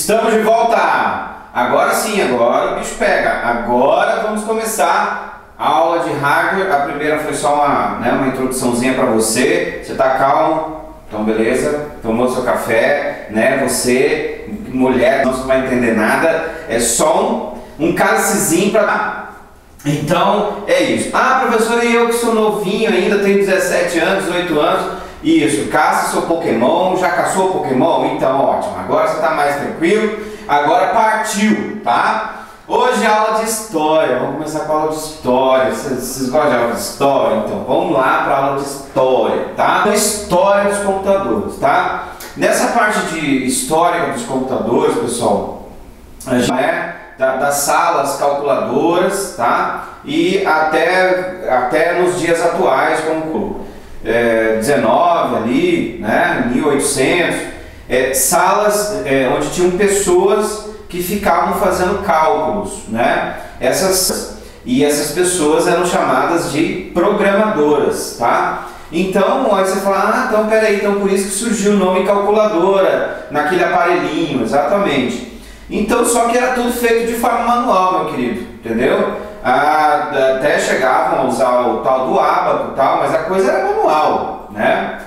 Estamos de volta! Agora sim, agora o bicho pega. Agora vamos começar a aula de hardware. A primeira foi só uma introduçãozinha para você. Você tá calmo? Então beleza, tomou seu café, né? Você, mulher, não vai entender nada. É só um cálicezinho para... Então é isso. Ah, professor, e eu que sou novinho ainda, tenho 17 anos, 18 anos. Isso, caça seu Pokémon, já caçou Pokémon? Então ótimo, agora você está mais tranquilo, agora partiu, tá? Hoje é aula de história, vamos começar com a aula de história. Vocês gostam de aula de história? Então vamos lá para a aula de história, tá? História dos computadores, tá? Nessa parte de história dos computadores, pessoal, a gente das salas calculadoras, tá? E até nos dias atuais, como 19 ali, né, 1800, salas onde tinham pessoas que ficavam fazendo cálculos, né? Essas pessoas eram chamadas de programadoras, tá? Então, aí você fala, então peraí, então por isso que surgiu o nome calculadora naquele aparelhinho, exatamente. Então, só que era tudo feito de forma manual, meu querido, entendeu? Até chegavam a usar o tal do ábaco e tal, mas a coisa era manual, né?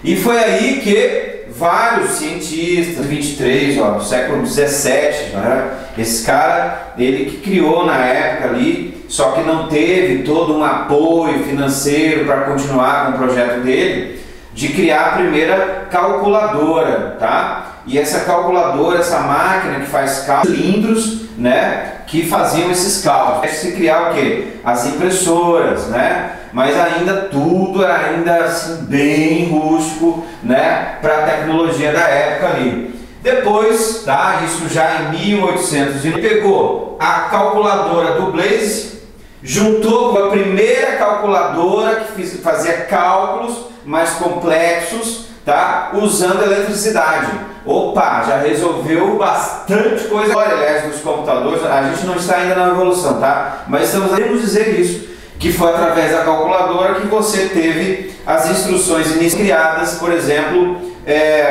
E foi aí que vários cientistas, 23, ó, do século 17, né? Esse cara, ele que criou na época ali, só que não teve todo um apoio financeiro para continuar com o projeto dele, de criar a primeira calculadora, tá? E essa calculadora, essa máquina que faz cálculos, cilindros, né, que faziam esses cálculos. Se criar o quê? As impressoras, né? Mas ainda tudo era assim, bem rústico, né, para a tecnologia da época ali. Depois, tá, isso já em 1800, ele pegou a calculadora do Blaze, juntou com a primeira calculadora que fazia cálculos mais complexos, tá? Usando eletricidade. Opa, já resolveu bastante coisa. Olha, aliás, dos computadores, a gente não está ainda na evolução, tá? Mas podemos dizer isso, que foi através da calculadora que você teve as instruções iniciais criadas, por exemplo,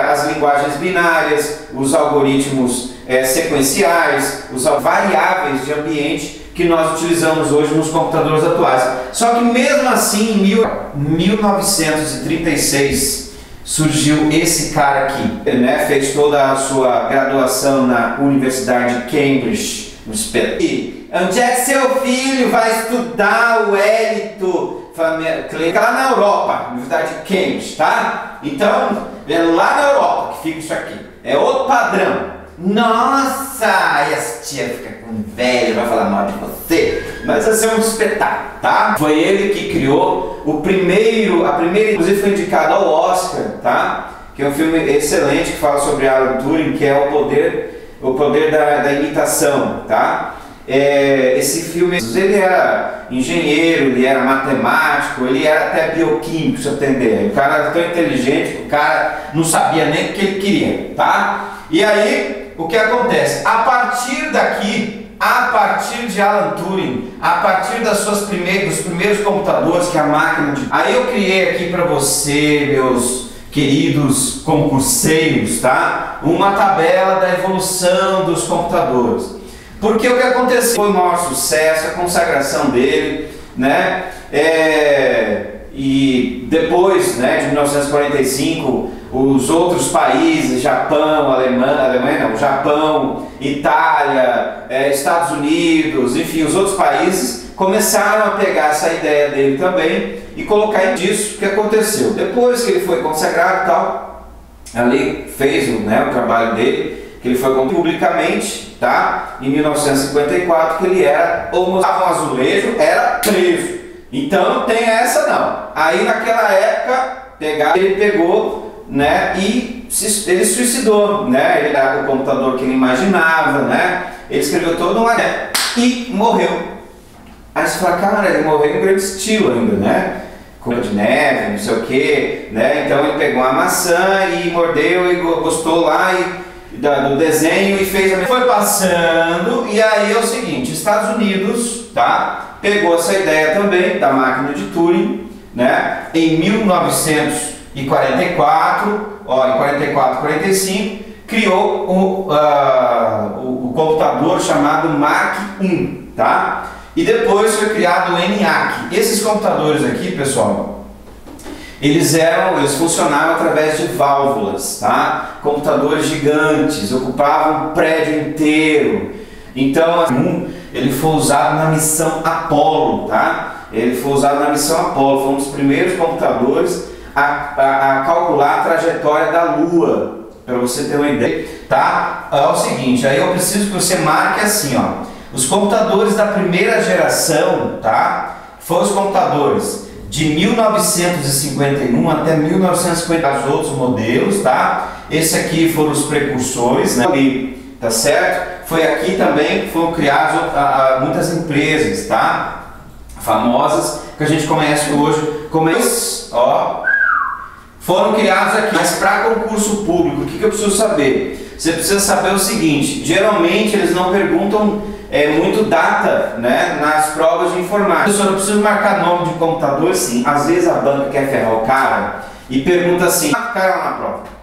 as linguagens binárias, os algoritmos sequenciais, os variáveis de ambiente que nós utilizamos hoje nos computadores atuais. Só que mesmo assim, em 1936, surgiu esse cara aqui, né? Fez toda a sua graduação na Universidade de Cambridge, no espetáculo. E onde é que seu filho vai estudar, o Hélito? Clica lá na Europa, Universidade de Cambridge, tá? Então, é lá na Europa que fica isso aqui. É outro padrão. Nossa, e as tia fica com inveja, vai falar mal de você, mas vai ser um espetáculo, tá? Foi ele que criou a primeira, inclusive foi indicado ao Oscar, tá? Que é um filme excelente que fala sobre Alan Turing, que é o poder da imitação, tá? Esse filme, ele era engenheiro, ele era matemático, ele era até bioquímico, se eu entender. O cara era tão inteligente que o cara não sabia nem o que ele queria, tá? E aí, o que acontece? A partir daqui, a partir de Alan Turing, a partir dos primeiros computadores, que é a máquina de... Aí eu criei aqui para você, meus queridos concurseiros, tá? Uma tabela da evolução dos computadores. Porque o que aconteceu foi o maior sucesso, a consagração dele, né? E depois, né, de 1945, os outros países, Japão, Japão, Itália, Estados Unidos, enfim, os outros países começaram a pegar essa ideia dele também e colocar disso. O que aconteceu? Depois que ele foi consagrado e tal, ali fez o trabalho dele, que ele foi publicamente, tá? Em 1954, que ele era homossexual, um azulejo, era preso. Então não tem essa não. Aí naquela época, ele pegou, né, e ele suicidou, né? Ele era o computador que ele imaginava, né? Ele escreveu toda uma ideia e morreu. Aí você fala, cara, ele morreu em grande estilo ainda, né? Com de neve, não sei o que, né? Então ele pegou uma maçã e mordeu e gostou lá do desenho e fez a... Foi passando, e aí é o seguinte, Estados Unidos, tá? Pegou essa ideia também da máquina de Turing, né? Em 1944, ó, em 44, 45, criou o computador chamado Mark I, tá? E depois foi criado o ENIAC. Esses computadores aqui, pessoal, eles funcionavam através de válvulas, tá? Computadores gigantes, ocupavam um prédio inteiro. Então, ele foi usado na missão Apollo, tá? Ele foi usado na missão Apollo, foi um dos primeiros computadores a calcular a trajetória da Lua, para você ter uma ideia, tá? É o seguinte, aí eu preciso que você marque assim, ó, os computadores da primeira geração, tá? Foram os computadores de 1951 até 1950, os outros modelos, tá? Esse aqui foram os precursores, né? Tá certo? Foi aqui também que foram criadas muitas empresas, tá? Famosas, que a gente conhece hoje como ó, foram criados aqui. Mas para concurso público, o que eu preciso saber? Você precisa saber o seguinte: geralmente eles não perguntam muito data, né, nas provas de informática. Professor, eu preciso marcar nome de computador, sim. Às vezes a banca quer ferrar o cara e pergunta assim, o cara lá na prova.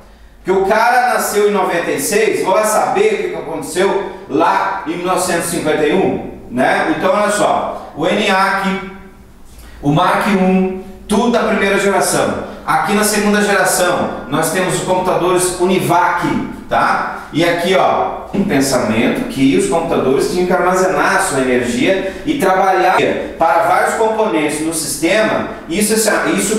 Porque o cara nasceu em 96, vai saber o que aconteceu lá em 1951, né? Então olha só, o ENIAC, o Mark I, tudo da primeira geração. Aqui na segunda geração nós temos os computadores Univac, tá? E aqui, ó, um pensamento que os computadores tinham que armazenar a sua energia e trabalhar para vários componentes no sistema. Isso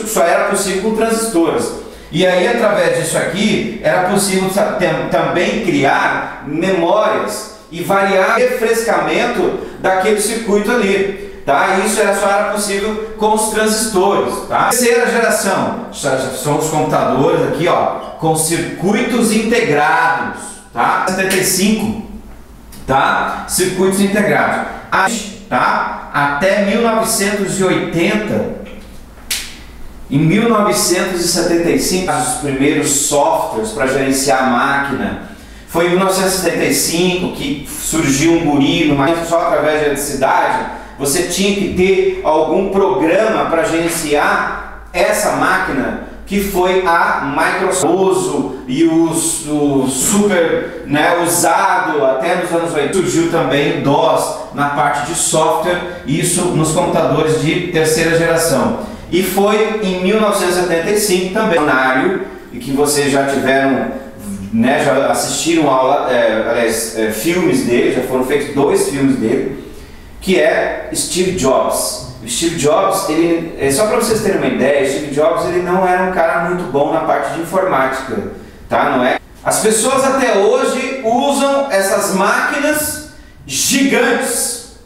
só era possível com transistores. E aí, através disso aqui, era possível também criar memórias e variar o refrescamento daquele circuito ali. Tá? Isso só era possível com os transistores. Tá? Terceira geração são os computadores aqui, ó, com circuitos integrados. Tá? 75, tá? Circuitos integrados. Tá? Até 1980. Em 1975, os primeiros softwares para gerenciar a máquina. Foi em 1975 que surgiu um guri, mas só através de eletricidade. Você tinha que ter algum programa para gerenciar essa máquina, que foi a Microsoft e o super, né, usado até nos anos 80. Surgiu também o DOS na parte de software, isso nos computadores de terceira geração. E foi em 1975 também, e que vocês já tiveram, né, já assistiram filmes dele, já foram feitos 2 filmes dele, que é Steve Jobs. Steve Jobs, só para vocês terem uma ideia, Steve Jobs ele não era um cara muito bom na parte de informática, tá? Não é? As pessoas até hoje usam essas máquinas gigantes,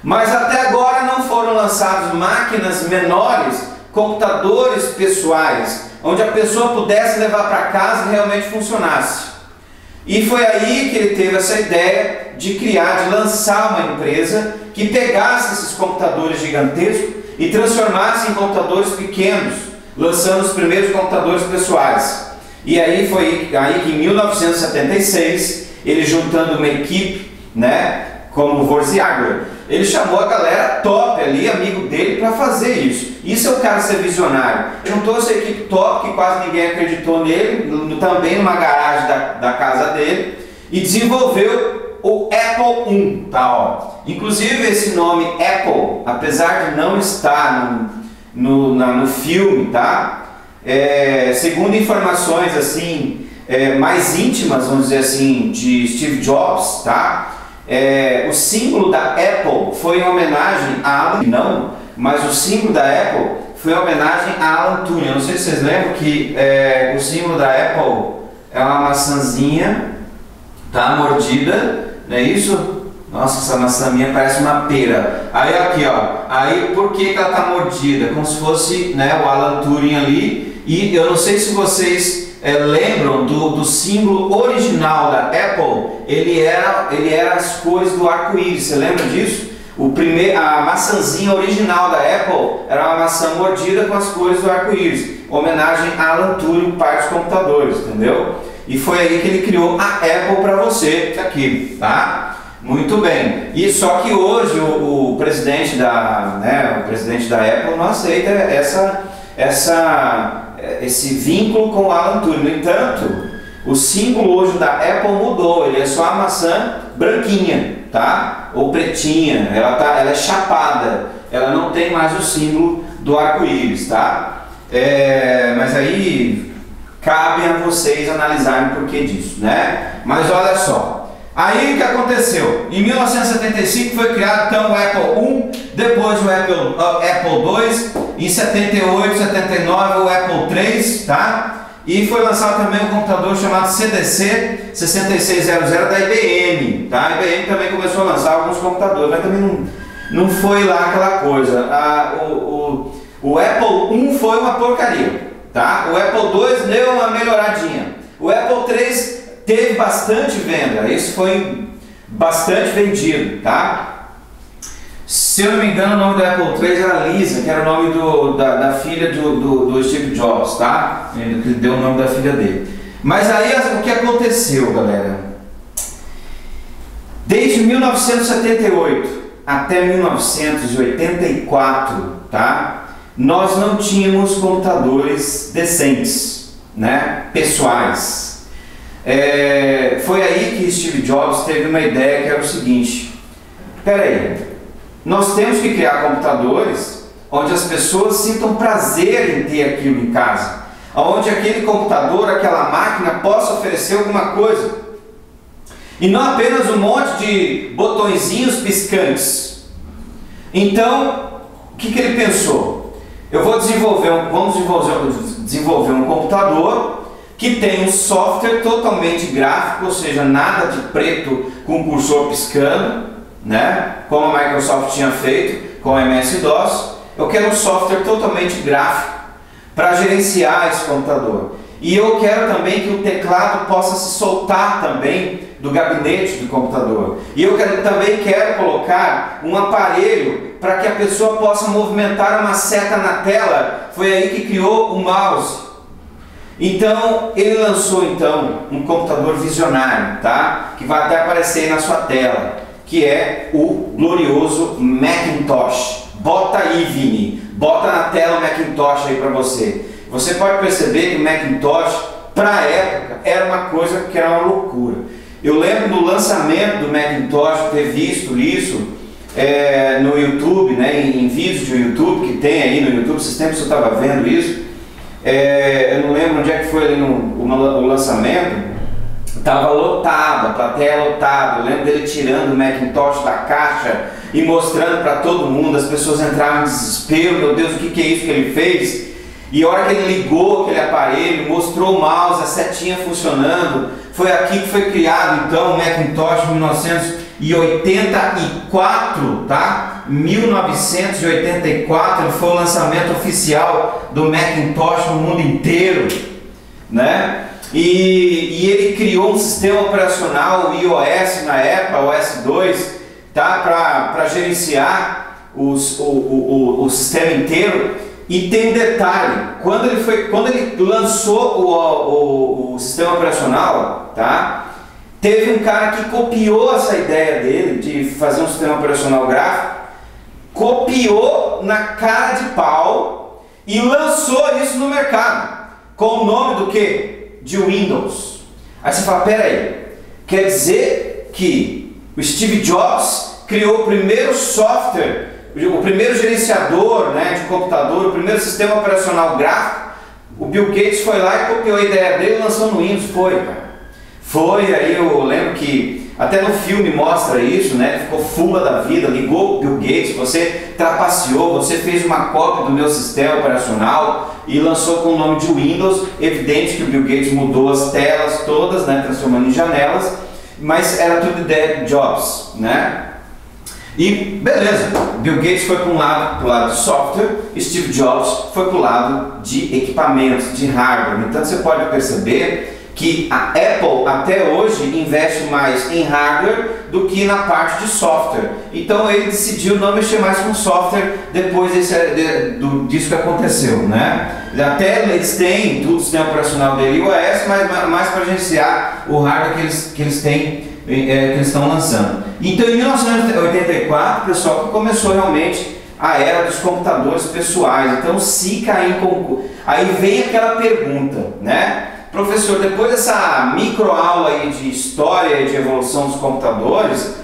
mas até agora não foram lançadas máquinas menores, computadores pessoais, onde a pessoa pudesse levar para casa e realmente funcionasse. E foi aí que ele teve essa ideia de lançar uma empresa que pegasse esses computadores gigantescos e transformasse em computadores pequenos, lançando os primeiros computadores pessoais. E aí foi aí que em 1976, ele juntando uma equipe, né, como o Wozniak, ele chamou a galera top ali, amigo dele, para fazer isso. Isso é o cara ser visionário. Juntou essa equipe top, que quase ninguém acreditou nele, também numa garagem da casa dele, e desenvolveu o Apple I, tá, ó. Inclusive esse nome Apple, apesar de não estar no filme, tá? Segundo informações assim, mais íntimas, vamos dizer assim, de Steve Jobs, tá? O símbolo da Apple foi em homenagem a Alan, mas o símbolo da Apple foi em homenagem a Alan Turing. Eu não sei se vocês lembram que o símbolo da Apple é uma maçãzinha, tá, mordida, não é isso? Nossa, essa maçã minha parece uma pera. Aí aqui, ó, aí por que ela tá mordida? Como se fosse, né, o Alan Turing ali. E eu não sei se vocês lembram do símbolo original da Apple. Ele era as cores do arco-íris. Você lembra disso? A maçãzinha original da Apple era uma maçã mordida com as cores do arco-íris, homenagem a Alan Turing, pai dos computadores, entendeu? E foi aí que ele criou a Apple para você aqui, tá? Muito bem. E só que hoje o presidente da Apple não aceita esse vínculo com o Alan Turing. No entanto, O símbolo hoje da Apple mudou, ele é só a maçã branquinha, tá? Ou pretinha, ela é chapada, ela não tem mais o símbolo do arco-íris, tá? Mas aí cabe a vocês analisarem o porquê disso, né? Mas olha só, aí o que aconteceu? Em 1975 foi criado então o Apple I, depois o Apple II, em 78, 79 o Apple III, tá? E foi lançado também um computador chamado CDC 6600 da IBM, tá? A IBM também começou a lançar alguns computadores, mas também não foi lá aquela coisa. O Apple I foi uma porcaria, tá? O Apple II deu uma melhoradinha. O Apple III teve bastante venda, isso foi bastante vendido, tá? Se eu não me engano, o nome do Apple III era Lisa, que era o nome da filha do Steve Jobs, tá? Ele deu o nome da filha dele. Mas aí o que aconteceu, galera? Desde 1978 até 1984, tá? Nós não tínhamos computadores decentes, né? Pessoais. Foi aí que Steve Jobs teve uma ideia que era o seguinte: peraí, nós temos que criar computadores onde as pessoas sintam prazer em ter aquilo em casa, onde aquele computador, aquela máquina possa oferecer alguma coisa e não apenas um monte de botõezinhos piscantes. Então, o que ele pensou? Vamos desenvolver um computador que tem um software totalmente gráfico, ou seja, nada de preto com cursor piscando, né? Como a Microsoft tinha feito com o MS-DOS. Eu quero um software totalmente gráfico para gerenciar esse computador. E eu quero também que o teclado possa se soltar também do gabinete do computador. E eu também quero colocar um aparelho para que a pessoa possa movimentar uma seta na tela. Foi aí que criou o mouse. Então, ele lançou então um computador visionário, tá? Que vai até aparecer aí na sua tela, que é o glorioso Macintosh. Bota aí, Vini, bota na tela o Macintosh aí para você. Você pode perceber que o Macintosh, para a época, era uma coisa que era uma loucura. Eu lembro do lançamento do Macintosh, ter visto isso no YouTube, né, em vídeos do YouTube, que tem aí no YouTube, esses tempos eu estava vendo isso. Eu não lembro onde é que foi ali o lançamento. Estava lotado, a plateia lotada. Eu lembro dele tirando o Macintosh da caixa e mostrando para todo mundo. As pessoas entraram em desespero: meu Deus, o que é isso que ele fez? E a hora que ele ligou aquele aparelho, mostrou o mouse, a setinha funcionando. Foi aqui que foi criado então o Macintosh em 1984, tá? 1984 foi o lançamento oficial do Macintosh no mundo inteiro, né? E ele criou um sistema operacional, o iOS na época, o OS2, tá? Para gerenciar o sistema inteiro. E tem um detalhe: quando ele lançou o sistema operacional, tá? Teve um cara que copiou essa ideia dele de fazer um sistema operacional gráfico, copiou na cara de pau e lançou isso no mercado com o nome do quê? De Windows. Aí você fala: pera aí, quer dizer que o Steve Jobs criou o primeiro software, o primeiro gerenciador, né, de computador, o primeiro sistema operacional gráfico? O Bill Gates foi lá e copiou a ideia dele e lançou no Windows. Foi, cara. Foi. Aí eu lembro que até no filme mostra isso, né? Ele ficou fula da vida, ligou o Bill Gates: você trapaceou, você fez uma cópia do meu sistema operacional e lançou com o nome de Windows. Evidente que o Bill Gates mudou as telas todas, né, transformando em janelas, mas era tudo ideia de Jobs, né? E beleza, Bill Gates foi para pro lado de software, Steve Jobs foi para o lado de equipamentos, de hardware. Então você pode perceber que a Apple até hoje investe mais em hardware do que na parte de software. Então ele decidiu não mexer mais com software depois disso que aconteceu, né? Até eles têm tudo o sistema operacional dele iOS, mas mais para gerenciar o hardware que eles têm, que eles estão lançando. Então em 1984, pessoal, que começou realmente a era dos computadores pessoais. Então se cair em concurso, aí vem aquela pergunta, né? Professor, depois dessa microaula aí de história e de evolução dos computadores,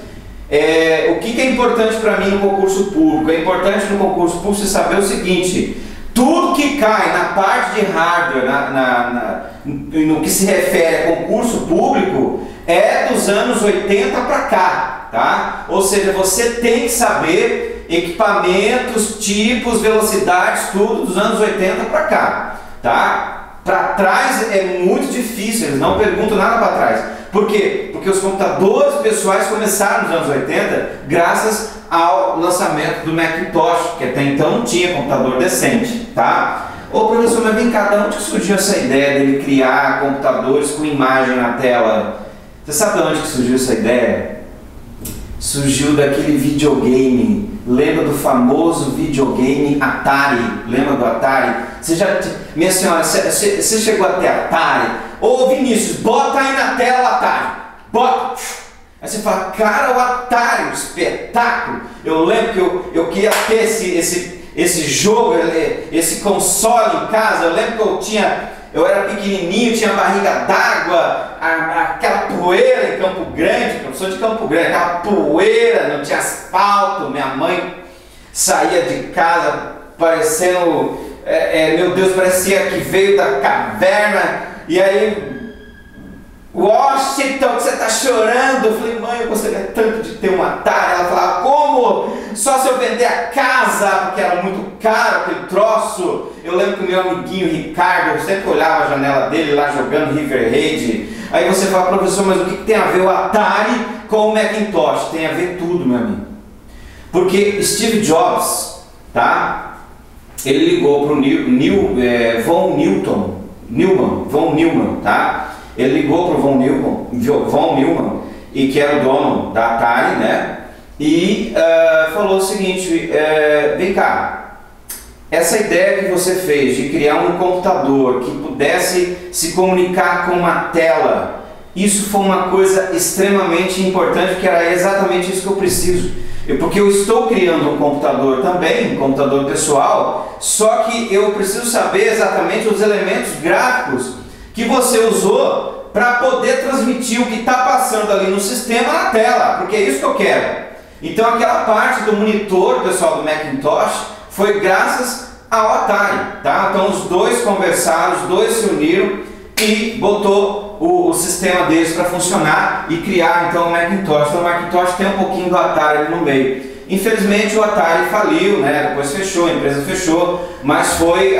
o que é importante para mim no concurso público? É importante no concurso público você saber o seguinte: tudo que cai na parte de hardware, no que se refere a concurso público, é dos anos 80 para cá, tá? Ou seja, você tem que saber equipamentos, tipos, velocidades, tudo dos anos 80 para cá, tá? Para trás é muito difícil, eles não perguntam nada para trás. Por quê? Porque os computadores pessoais começaram nos anos 80 graças ao lançamento do Macintosh, que até então não tinha computador decente, tá? Ô professor, mas vem cá, de onde surgiu essa ideia dele criar computadores com imagem na tela? Você sabe de onde que surgiu essa ideia? Surgiu daquele videogame. Lembra do famoso videogame Atari? Lembra do Atari? Minha senhora, você chegou até Atari? Ô Vinícius, bota aí na tela Atari. Bota! Aí você fala, cara, o Atari, o espetáculo. Eu lembro que eu queria ter esse jogo, esse console em casa. Eu lembro que eu era pequenininho, tinha barriga d'água, aquela poeira em Campo Grande, eu sou de Campo Grande, aquela poeira, não tinha asfalto, minha mãe saía de casa parecendo, meu Deus, parecia que veio da caverna, e aí, Washington, que você está chorando? Eu falei, mãe, eu gostaria tanto de ter um Atari. Ela falava, como? Só se eu vender a casa, porque era muito caro aquele troço. Eu lembro que o meu amiguinho Ricardo, eu sempre olhava a janela dele lá jogando River Raid. Aí você fala, professor, mas o que tem a ver o Atari com o Macintosh? Tem a ver tudo, meu amigo. Porque Steve Jobs, tá? Ele ligou para o von Neumann, tá? Ele ligou para o von Neumann, e que era o dono da Atari, né? E falou o seguinte, vem cá, essa ideia que você fez de criar um computador que pudesse se comunicar com uma tela, isso foi uma coisa extremamente importante, que era exatamente isso que eu preciso. Porque eu estou criando um computador também, um computador pessoal, só que eu preciso saber exatamente os elementos gráficos que você usou para poder transmitir o que está passando ali no sistema na tela, porque é isso que eu quero. Então aquela parte do monitor, pessoal, do Macintosh, foi graças ao Atari, tá? Então os dois conversaram, os dois se uniram e botou o sistema deles para funcionar e criar então o Macintosh. Então o Macintosh tem um pouquinho do Atari ali no meio. Infelizmente o Atari faliu, né? Depois fechou, a empresa fechou, mas foi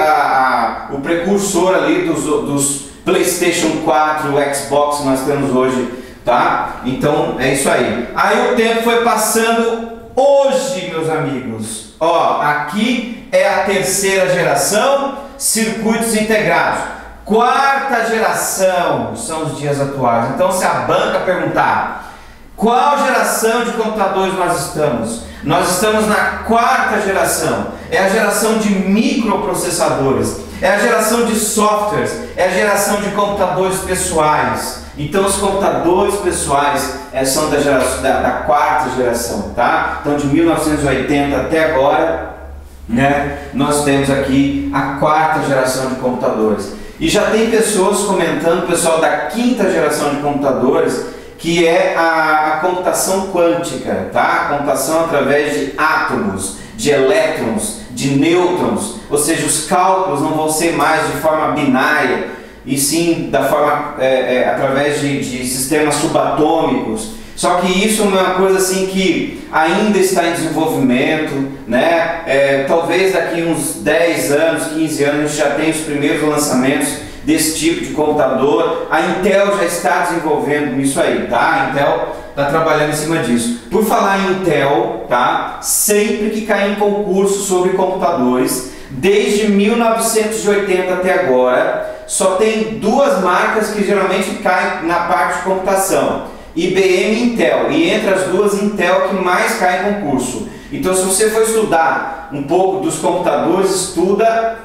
o precursor ali dos PlayStation 4, o Xbox que nós temos hoje, tá? Então é isso aí. Aí o tempo foi passando. Hoje, meus amigos, ó, aqui é a terceira geração, circuitos integrados. Quarta geração são os dias atuais. Então se a banca perguntar qual geração de computadores nós estamos na quarta geração. É a geração de microprocessadores, é a geração de softwares, é a geração de computadores pessoais. Então os computadores pessoais são da quarta geração, tá? Então de 1980 até agora, né, nós temos aqui a quarta geração de computadores. E já tem pessoas comentando, pessoal, da quinta geração de computadores, que é a computação quântica, tá? A computação através de átomos, de elétrons, de nêutrons, ou seja, os cálculos não vão ser mais de forma binária, e sim da forma através de sistemas subatômicos. Só que isso é uma coisa assim que ainda está em desenvolvimento, né? Talvez daqui uns 10 anos, 15 anos, a gente já tenha os primeiros lançamentos desse tipo de computador. A Intel já está desenvolvendo isso aí, tá? A Intel está trabalhando em cima disso. Por falar em Intel, tá? Sempre que cair em concurso sobre computadores, desde 1980 até agora, só tem duas marcas que geralmente caem na parte de computação: IBM e Intel. E entre as duas, Intel que mais cai em concurso. Então, se você for estudar um pouco dos computadores, estuda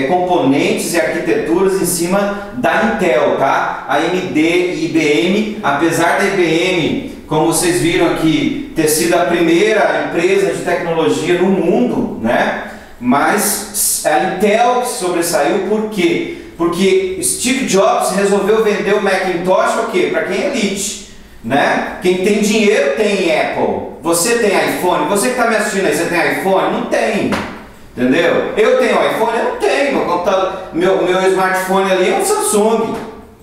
componentes e arquiteturas em cima da Intel, tá? A AMD e IBM, apesar da IBM, como vocês viram aqui, ter sido a primeira empresa de tecnologia no mundo, né? Mas a Intel que sobressaiu, por quê? Porque Steve Jobs resolveu vender o Macintosh o quê? Para quem é elite, né? Quem tem dinheiro tem Apple. Você tem iPhone? Você que está me assistindo aí, você tem iPhone? Não tem. Entendeu? Eu tenho iPhone? Eu não tenho. Meu computador, meu smartphone ali é um Samsung.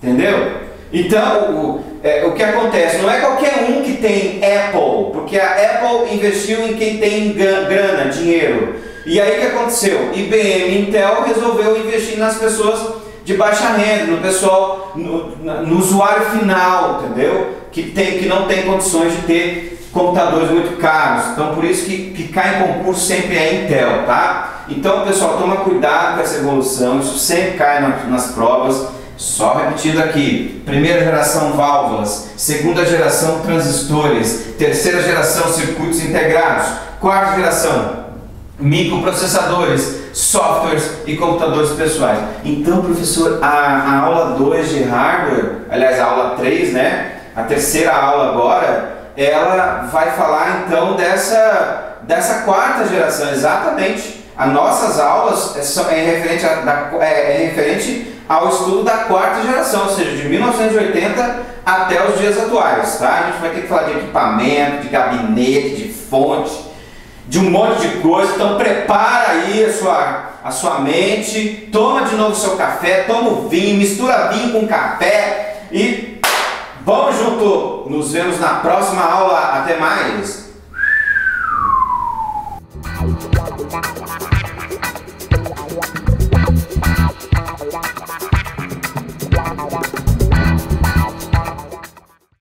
Entendeu? Então, o que acontece? Não é qualquer um que tem Apple, porque a Apple investiu em quem tem grana, dinheiro. E aí o que aconteceu? IBM e Intel resolveu investir nas pessoas de baixa renda, no pessoal, no usuário final, entendeu? Que não tem condições de ter computadores muito caros. Então por isso que cai em concurso sempre é Intel, tá? Então pessoal, toma cuidado com essa evolução, isso sempre cai nas provas. Só repetindo aqui: primeira geração válvulas, segunda geração transistores, terceira geração circuitos integrados, quarta geração microprocessadores, softwares e computadores pessoais. Então, professor, a aula 2 de hardware, aliás, a aula 3, né? A terceira aula agora, ela vai falar então dessa quarta geração, exatamente. As nossas aulas é referente ao estudo da quarta geração, ou seja, de 1980 até os dias atuais, tá? A gente vai ter que falar de equipamento, de gabinete, de fonte, de um monte de coisa. Então prepara aí a sua mente, toma de novo o seu café, toma o vinho, mistura vinho com café e vamos junto. Nos vemos na próxima aula. Até mais.